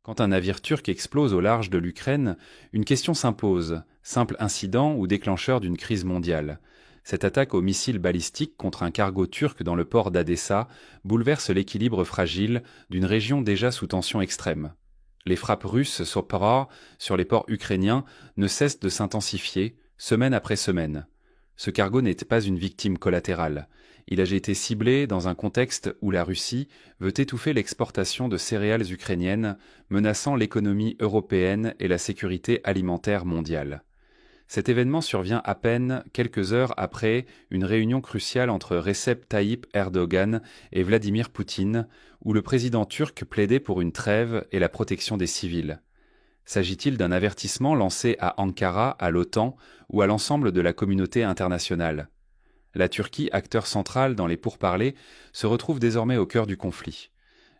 Quand un navire turc explose au large de l'Ukraine, une question s'impose, simple incident ou déclencheur d'une crise mondiale. Cette attaque aux missiles balistiques contre un cargo turc dans le port d'Adessa bouleverse l'équilibre fragile d'une région déjà sous tension extrême. Les frappes russes sur les ports ukrainiens ne cessent de s'intensifier, semaine après semaine. Ce cargo n'est pas une victime collatérale. Il a été ciblé dans un contexte où la Russie veut étouffer l'exportation de céréales ukrainiennes, menaçant l'économie européenne et la sécurité alimentaire mondiale. Cet événement survient à peine quelques heures après une réunion cruciale entre Recep Tayyip Erdogan et Vladimir Poutine, où le président turc plaidait pour une trêve et la protection des civils. S'agit-il d'un avertissement lancé à Ankara, à l'OTAN ou à l'ensemble de la communauté internationale ? La Turquie, acteur central dans les pourparlers, se retrouve désormais au cœur du conflit.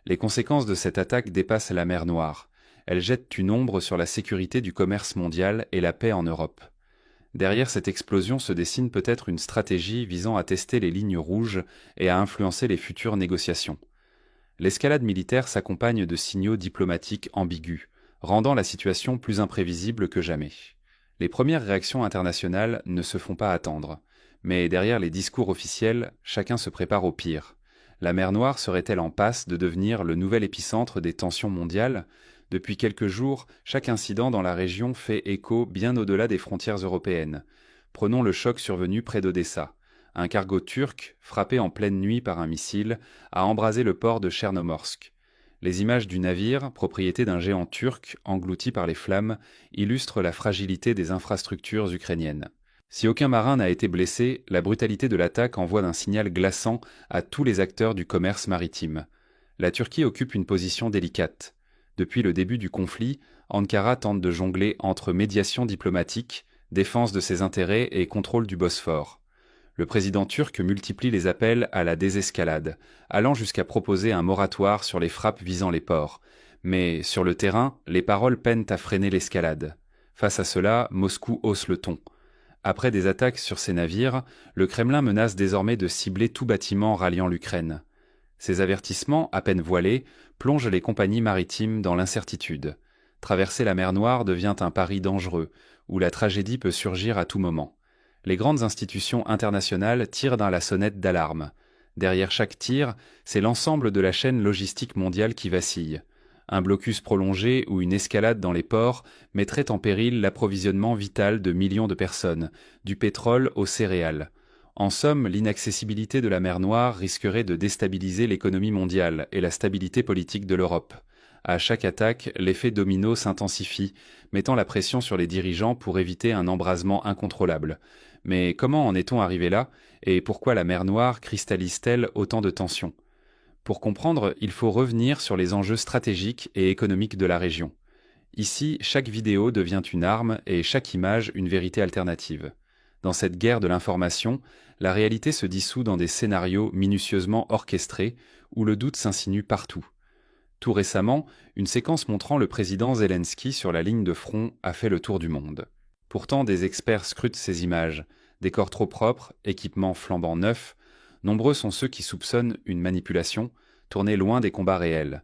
Les conséquences de cette attaque dépassent la mer Noire. Elles jettent une ombre sur la sécurité du commerce mondial et la paix en Europe. Derrière cette explosion se dessine peut-être une stratégie visant à tester les lignes rouges et à influencer les futures négociations. L'escalade militaire s'accompagne de signaux diplomatiques ambigus, rendant la situation plus imprévisible que jamais. Les premières réactions internationales ne se font pas attendre. Mais derrière les discours officiels, chacun se prépare au pire. La mer Noire serait-elle en passe de devenir le nouvel épicentre des tensions mondiales ? Depuis quelques jours, chaque incident dans la région fait écho bien au-delà des frontières européennes. Prenons le choc survenu près d'Odessa. Un cargo turc, frappé en pleine nuit par un missile, a embrasé le port de Tchernomorsk. Les images du navire, propriété d'un géant turc englouti par les flammes, illustrent la fragilité des infrastructures ukrainiennes. Si aucun marin n'a été blessé, la brutalité de l'attaque envoie un signal glaçant à tous les acteurs du commerce maritime. La Turquie occupe une position délicate. Depuis le début du conflit, Ankara tente de jongler entre médiation diplomatique, défense de ses intérêts et contrôle du Bosphore. Le président turc multiplie les appels à la désescalade, allant jusqu'à proposer un moratoire sur les frappes visant les ports. Mais, sur le terrain, les paroles peinent à freiner l'escalade. Face à cela, Moscou hausse le ton. Après des attaques sur ses navires, le Kremlin menace désormais de cibler tout bâtiment ralliant l'Ukraine. Ces avertissements, à peine voilés, plongent les compagnies maritimes dans l'incertitude. Traverser la mer Noire devient un pari dangereux, où la tragédie peut surgir à tout moment. Les grandes institutions internationales tirent dans la sonnette d'alarme. Derrière chaque tir, c'est l'ensemble de la chaîne logistique mondiale qui vacille. Un blocus prolongé ou une escalade dans les ports mettrait en péril l'approvisionnement vital de millions de personnes, du pétrole aux céréales. En somme, l'inaccessibilité de la mer Noire risquerait de déstabiliser l'économie mondiale et la stabilité politique de l'Europe. À chaque attaque, l'effet domino s'intensifie, mettant la pression sur les dirigeants pour éviter un embrasement incontrôlable. Mais comment en est-on arrivé là, et pourquoi la mer Noire cristallise-t-elle autant de tensions ? Pour comprendre, il faut revenir sur les enjeux stratégiques et économiques de la région. Ici, chaque vidéo devient une arme et chaque image une vérité alternative. Dans cette guerre de l'information, la réalité se dissout dans des scénarios minutieusement orchestrés où le doute s'insinue partout. Tout récemment, une séquence montrant le président Zelensky sur la ligne de front a fait le tour du monde. Pourtant, des experts scrutent ces images. Décors trop propres, équipements flambant neufs, nombreux sont ceux qui soupçonnent une manipulation, tournée loin des combats réels.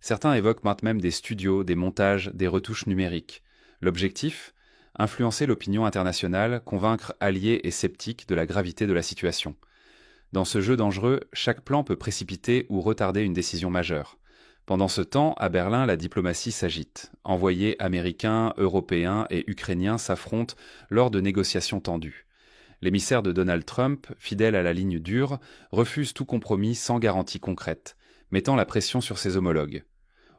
Certains évoquent même des studios, des montages, des retouches numériques. L'objectif ? Influencer l'opinion internationale, convaincre alliés et sceptiques de la gravité de la situation. Dans ce jeu dangereux, chaque plan peut précipiter ou retarder une décision majeure. Pendant ce temps, à Berlin, la diplomatie s'agite. Envoyés américains, européens et ukrainiens s'affrontent lors de négociations tendues. L'émissaire de Donald Trump, fidèle à la ligne dure, refuse tout compromis sans garantie concrète, mettant la pression sur ses homologues.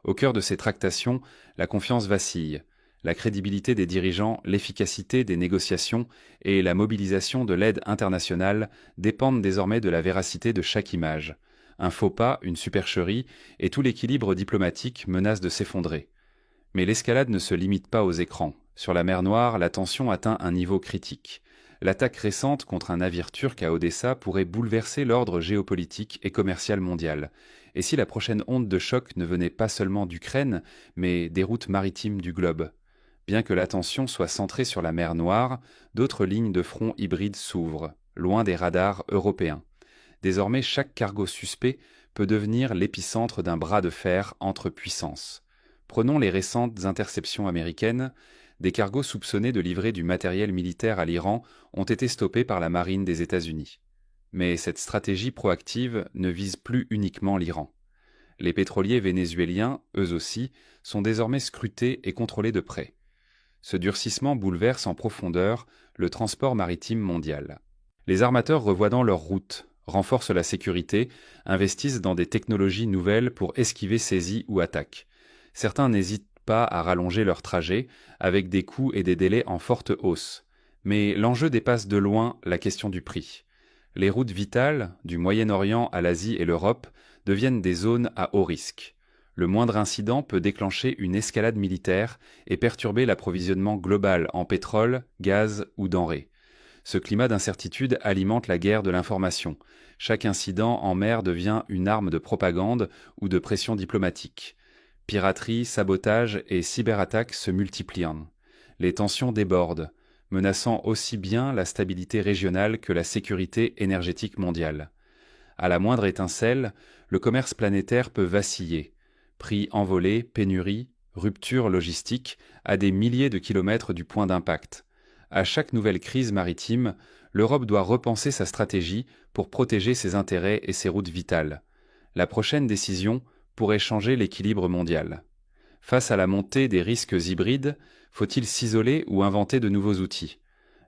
Au cœur de ces tractations, la confiance vacille. La crédibilité des dirigeants, l'efficacité des négociations et la mobilisation de l'aide internationale dépendent désormais de la véracité de chaque image. Un faux pas, une supercherie, et tout l'équilibre diplomatique menace de s'effondrer. Mais l'escalade ne se limite pas aux écrans. Sur la mer Noire, la tension atteint un niveau critique. L'attaque récente contre un navire turc à Odessa pourrait bouleverser l'ordre géopolitique et commercial mondial. Et si la prochaine onde de choc ne venait pas seulement d'Ukraine, mais des routes maritimes du globe ? Bien que l'attention soit centrée sur la mer Noire, d'autres lignes de front hybrides s'ouvrent, loin des radars européens. Désormais, chaque cargo suspect peut devenir l'épicentre d'un bras de fer entre puissances. Prenons les récentes interceptions américaines. Des cargos soupçonnés de livrer du matériel militaire à l'Iran ont été stoppés par la marine des États-Unis. Mais cette stratégie proactive ne vise plus uniquement l'Iran. Les pétroliers vénézuéliens, eux aussi, sont désormais scrutés et contrôlés de près. Ce durcissement bouleverse en profondeur le transport maritime mondial. Les armateurs revoient leur route, renforcent la sécurité, investissent dans des technologies nouvelles pour esquiver saisies ou attaques. Certains n'hésitent pas à rallonger leur trajet, avec des coûts et des délais en forte hausse. Mais l'enjeu dépasse de loin la question du prix. Les routes vitales, du Moyen-Orient à l'Asie et l'Europe, deviennent des zones à haut risque. Le moindre incident peut déclencher une escalade militaire et perturber l'approvisionnement global en pétrole, gaz ou denrées. Ce climat d'incertitude alimente la guerre de l'information. Chaque incident en mer devient une arme de propagande ou de pression diplomatique. Piraterie, sabotage et cyberattaques se multiplient. Les tensions débordent, menaçant aussi bien la stabilité régionale que la sécurité énergétique mondiale. À la moindre étincelle, le commerce planétaire peut vaciller. Prix envolés, pénuries, ruptures logistiques à des milliers de kilomètres du point d'impact. À chaque nouvelle crise maritime, l'Europe doit repenser sa stratégie pour protéger ses intérêts et ses routes vitales. La prochaine décision pourrait changer l'équilibre mondial. Face à la montée des risques hybrides, faut-il s'isoler ou inventer de nouveaux outils ?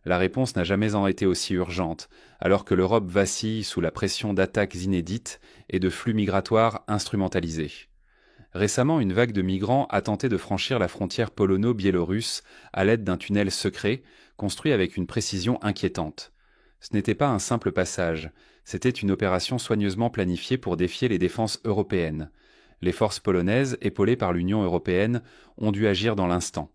La réponse n'a jamais été aussi urgente, alors que l'Europe vacille sous la pression d'attaques inédites et de flux migratoires instrumentalisés. Récemment, une vague de migrants a tenté de franchir la frontière polono-biélorusse à l'aide d'un tunnel secret, construit avec une précision inquiétante. Ce n'était pas un simple passage, c'était une opération soigneusement planifiée pour défier les défenses européennes. Les forces polonaises, épaulées par l'Union européenne, ont dû agir dans l'instant.